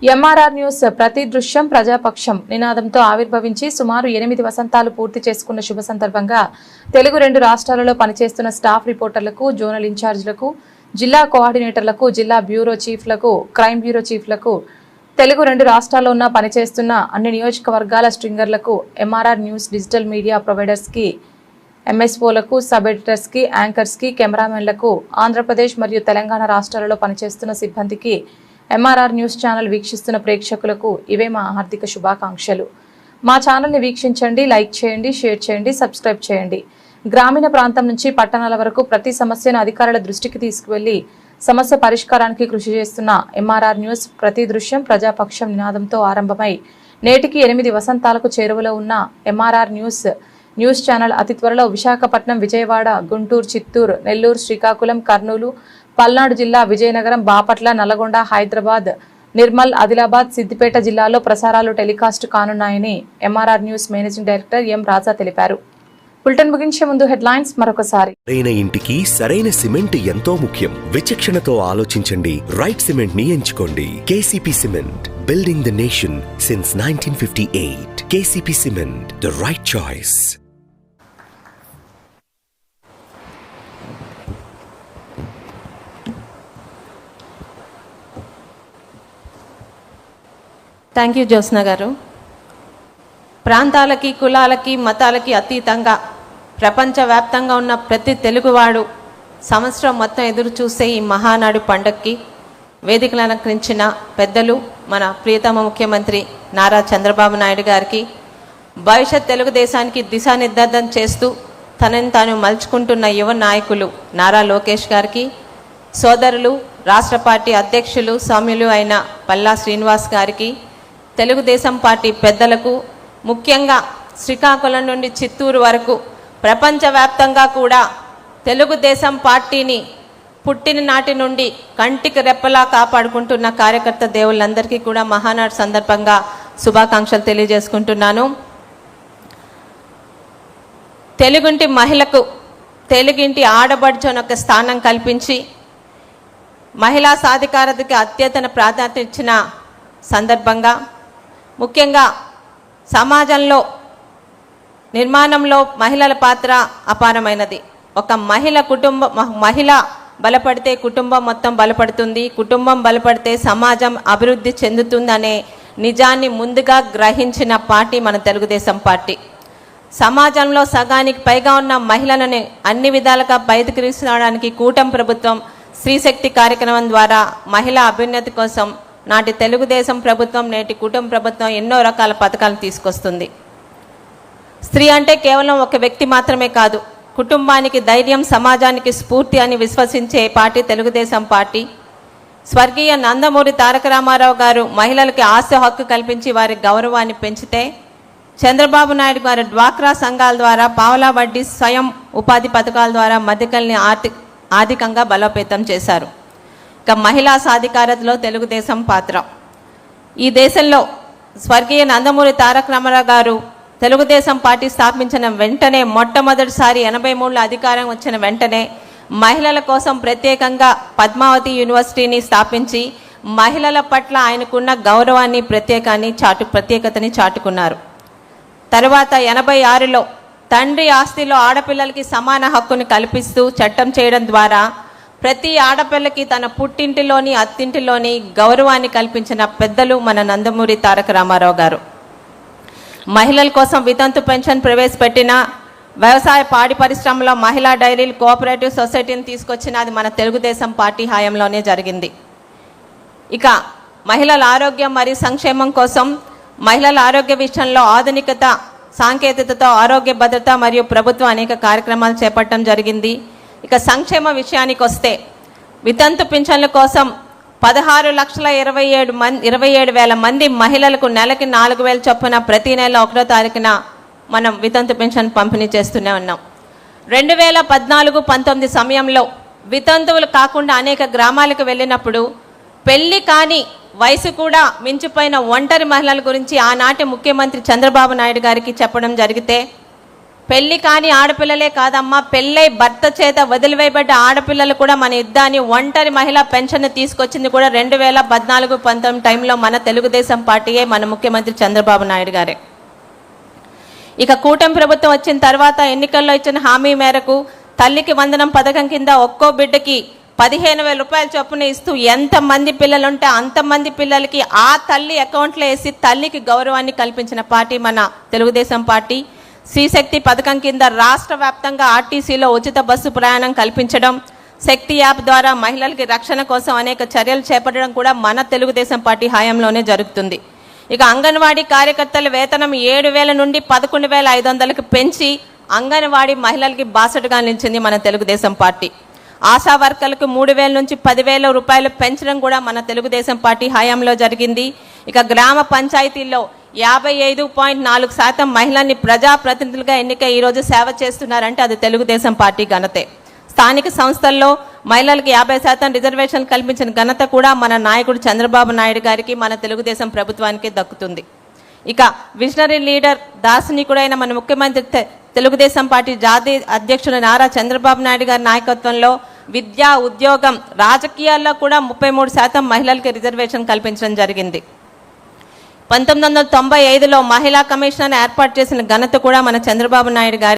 MRR news ప్రతి దృశ్యం ప్రజాపక్షం నినాదంతో ఆవిర్భవించి సుమారు 8 వసంతాలు పూర్తి చేసుకున్న శుభ సందర్భంగా తెలుగు 2 రాష్ట్రాలలో పనిచేస్తున్న స్టాఫ్ రిపోర్టర్లకు, జోనల్ ఇన్ఛార్జీలకు, జిల్లా కోఆర్డినేటర్లకు, జిల్లా బ్యూరో చీఫ్లకు, క్రైమ్ బ్యూరో చీఫ్లకు, తెలుగు 2 రాష్ట్రాల్లో ఉన్న పనిచేస్తున్న అన్ని నియోజకవర్గాల స్ట్రింగర్లకు, ఎంఆర్ఆర్ న్యూస్ డిజిటల్ మీడియా ప్రొవైడర్స్కి, ఎంఎస్ఓలకు, సబ్ ఎడిటర్స్కి, యాంకర్స్కి, కెమెరామెన్లకు, ఆంధ్రప్రదేశ్ మరియు తెలంగాణ రాష్ట్రాలలో పనిచేస్తున్న సిబ్బందికి, ఎంఆర్ఆర్ న్యూస్ ఛానల్ వీక్షిస్తున్న ప్రేక్షకులకు ఇవే మా హార్దిక శుభాకాంక్షలు. మా ఛానల్ని వీక్షించండి, లైక్ చేయండి, షేర్ చేయండి, సబ్స్క్రైబ్ చేయండి. గ్రామీణ ప్రాంతం నుంచి పట్టణాల వరకు ప్రతి సమస్యను అధికారుల దృష్టికి తీసుకువెళ్లి సమస్య పరిష్కారానికి కృషి చేస్తున్న ఎంఆర్ఆర్ న్యూస్ ప్రతి దృశ్యం ప్రజాపక్షం నినాదంతో ఆరంభమై నేటికి 8 వసంతాలకు చేరువలో ఉన్న ఎంఆర్ఆర్ న్యూస్ ఛానల్ అతి త్వరలో విశాఖపట్నం, విజయవాడ, గుంటూరు, చిత్తూరు, నెల్లూరు, శ్రీకాకుళం, కర్నూలు, పల్నాడు జిల్లా, విజయనగరం, బాపట్ల, నల్లగొండ, హైదరాబాద్, నిర్మల్, ఆదిలాబాద్, సిద్దిపేట జిల్లాల్లో ప్రసారాలు టెలికాస్ట్ కానున్నాయని MRR news managing director M Raja తెలిపారు. బులెటిన్ ముగించే ముందు హెడ్లైన్స్ మరొకసారి. సరైన ఇంటికి సరైన సిమెంట్ ఎంతో ముఖ్యం. విచక్షణతో ఆలోచించండి. రైట్ సిమెంట్ ని ఎంచుకోండి. KCP cement, building the nation since 1958. KCP cement, the right choice. Thank you Jyotsna గారు. ప్రాంతాలకి, కులాలకి, మతాలకి అతీతంగా ప్రపంచవ్యాప్తంగా ఉన్న ప్రతి తెలుగువాడు సంవత్సరం మొత్తం ఎదురు చూసే ఈ మహానాడు పండగకి వేదికలు అలంకరించిన పెద్దలు, మన ప్రియతమ ముఖ్యమంత్రి నారా చంద్రబాబు నాయుడు గారికి, భవిష్యత్ తెలుగుదేశానికి దిశానిర్దేశం చేస్తూ తనని తాను మలుచుకుంటున్న యువ నాయకులు నారా లోకేష్ గారికి, సోదరులు రాష్ట్ర పార్టీ అధ్యక్షులు సౌమ్యులు అయిన పల్లా శ్రీనివాస్ గారికి, తెలుగుదేశం పార్టీ పెద్దలకు, ముఖ్యంగా శ్రీకాకుళం నుండి చిత్తూరు వరకు ప్రపంచవ్యాప్తంగా కూడా తెలుగుదేశం పార్టీని పుట్టిన నాటి నుండి కంటికి రెప్పలా కాపాడుకుంటున్న కార్యకర్త దేవుళ్ళందరికీ కూడా మహానాడు సందర్భంగా శుభాకాంక్షలు తెలియజేసుకుంటున్నాను. తెలుగుంటి మహిళకు, తెలుగింటి ఆడబడుచోని ఒక స్థానం కల్పించి మహిళా సాధికారతకి అత్యతన ప్రాధాన్యత ఇచ్చిన సందర్భంగా, ముఖ్యంగా సమాజంలో నిర్మాణంలో మహిళల పాత్ర అపారమైనది. ఒక మహిళ బలపడితే కుటుంబం మొత్తం బలపడుతుంది, కుటుంబం బలపడితే సమాజం అభివృద్ధి చెందుతుంది అనే నిజాన్ని ముందుగా గ్రహించిన పార్టీ మన తెలుగుదేశం పార్టీ. సమాజంలో సగానికి పైగా ఉన్న మహిళలను అన్ని విధాలుగా బయటకు తీసుకురావడానికి కూటమి ప్రభుత్వం స్త్రీశక్తి కార్యక్రమం ద్వారా మహిళా అభ్యున్నతి కోసం నాటి తెలుగుదేశం ప్రభుత్వం, నేటి కూటమి ప్రభుత్వం ఎన్నో రకాల పథకాలు తీసుకొస్తుంది. స్త్రీ అంటే కేవలం ఒక వ్యక్తి మాత్రమే కాదు, కుటుంబానికి ధైర్యం, సమాజానికి స్ఫూర్తి అని విశ్వసించే పార్టీ తెలుగుదేశం పార్టీ. స్వర్గీయ నందమూరి తారక రామారావు గారు మహిళలకి ఆస్తి హక్కు కల్పించి వారి గౌరవాన్ని పెంచితే, చంద్రబాబు నాయుడు గారు డ్వాక్రా సంఘాల ద్వారా పావలా వడ్డీ స్వయం ఉపాధి పథకాల ద్వారా మధ్యకల్ని ఆర్థికంగా బలోపేతం చేశారు. ఇక మహిళా సాధికారతలో తెలుగుదేశం పాత్ర. ఈ దేశంలో స్వర్గీయ నందమూరి తారక రామారావు గారు తెలుగుదేశం పార్టీ స్థాపించిన వెంటనే, మొట్టమొదటిసారి 83లో అధికారం వచ్చిన వెంటనే మహిళల కోసం ప్రత్యేకంగా పద్మావతి యూనివర్సిటీని స్థాపించి మహిళల పట్ల ఆయనకున్న గౌరవాన్ని, ప్రత్యేకతని చాటుకున్నారు. తర్వాత 86లో తండ్రి ఆస్తిలో ఆడపిల్లలకి సమాన హక్కును కల్పిస్తూ చట్టం చేయడం ద్వారా ప్రతి ఆడపిల్లకి తన పుట్టింటిలోని, అత్తింటిలోని గౌరవాన్ని కల్పించిన పెద్దలు మన నందమూరి తారక రామారావు గారు. మహిళల కోసం వితంతు పెన్షన్ ప్రవేశపెట్టిన, వ్యవసాయ పాడి పరిశ్రమలో మహిళా డైరీలు, కోఆపరేటివ్ సొసైటీని తీసుకొచ్చిన అది మన తెలుగుదేశం పార్టీ హయాంలోనే జరిగింది. ఇక మహిళల ఆరోగ్యం మరియు సంక్షేమం కోసం మహిళల ఆరోగ్య విషయంలో ఆధునికత, సాంకేతికతతో ఆరోగ్య భద్రత మరియు ప్రభుత్వం అనేక కార్యక్రమాలు చేపట్టడం జరిగింది. ఇక సంక్షేమ విషయానికి వస్తే వితంతు పింఛన్ల కోసం 16,27,000 మంది మహిళలకు నెలకి 4,000 చొప్పున ప్రతి నెల 1వ తారీఖున మనం వితంతు పెన్షన్ పంపిణీ చేస్తూనే ఉన్నాం. 2014-19 సమయంలో వితంతువులు కాకుండా అనేక గ్రామాలకు వెళ్ళినప్పుడు పెళ్లి కాని వయసు కూడా మించిపోయిన ఒంటరి మహిళల గురించి ఆనాటి ముఖ్యమంత్రి చంద్రబాబు నాయుడు గారికి చెప్పడం జరిగితే పెళ్లి కాని ఆడపిల్లలే కాదమ్మా, పెళ్ళై భర్త చేత వదిలివేయబడ్డ ఆడపిల్లలు కూడా మన యుద్ధాన్ని ఒంటరి మహిళా పెన్షన్ తీసుకొచ్చింది కూడా 2014-19 టైంలో మన తెలుగుదేశం పార్టీయే, మన ముఖ్యమంత్రి చంద్రబాబు నాయుడు గారే. ఇక కూటమి ప్రభుత్వం వచ్చిన తర్వాత ఎన్నికల్లో ఇచ్చిన హామీ మేరకు తల్లికి వందనం పథకం కింద ఒక్కో బిడ్డకి 15,000 రూపాయల చొప్పున ఇస్తూ ఎంతమంది పిల్లలుంటే అంతమంది పిల్లలకి ఆ తల్లి అకౌంట్లో వేసి తల్లికి గౌరవాన్ని కల్పించిన పార్టీ మన తెలుగుదేశం పార్టీ. శ్రీశక్తి పథకం కింద రాష్ట్ర వ్యాప్తంగా ఆర్టీసీలో ఉచిత బస్సు ప్రయాణం కల్పించడం, శక్తి యాప్ ద్వారా మహిళలకి రక్షణ కోసం అనేక చర్యలు చేపట్టడం కూడా మన తెలుగుదేశం పార్టీ హయాంలోనే జరుగుతుంది. ఇక అంగన్వాడీ కార్యకర్తల వేతనం 7,000 నుండి 11,500కి పెంచి అంగన్వాడీ మహిళలకి బాసటగా నిలిచింది మన తెలుగుదేశం పార్టీ. ఆశా వర్కర్లకు 3,000 నుంచి 10,000 రూపాయలు పెంచడం కూడా మన తెలుగుదేశం పార్టీ హయాంలో జరిగింది. ఇక గ్రామ పంచాయతీల్లో 55.4% మహిళల్ని ప్రజాప్రతినిధులుగా ఎన్నిక ఈరోజు సేవ చేస్తున్నారంటే అది తెలుగుదేశం పార్టీ ఘనతే. స్థానిక సంస్థల్లో మహిళలకు 50% రిజర్వేషన్ కల్పించిన ఘనత కూడా మన నాయకుడు చంద్రబాబు నాయుడు గారికి, మన తెలుగుదేశం ప్రభుత్వానికి దక్కుతుంది. ఇక విజనరీ లీడర్ దార్శనికుడైన మన ముఖ్యమంత్రి తెలుగుదేశం పార్టీ జాతీయ అధ్యక్షుడు నారా చంద్రబాబు నాయుడు గారి నాయకత్వంలో విద్య, ఉద్యోగం, రాజకీయాల్లో కూడా 33% మహిళలకు రిజర్వేషన్ కల్పించడం జరిగింది. 1995లో మహిళా కమిషన్ ఏర్పాటు చేసిన ఘనత కూడా మన చంద్రబాబు నాయుడు గారి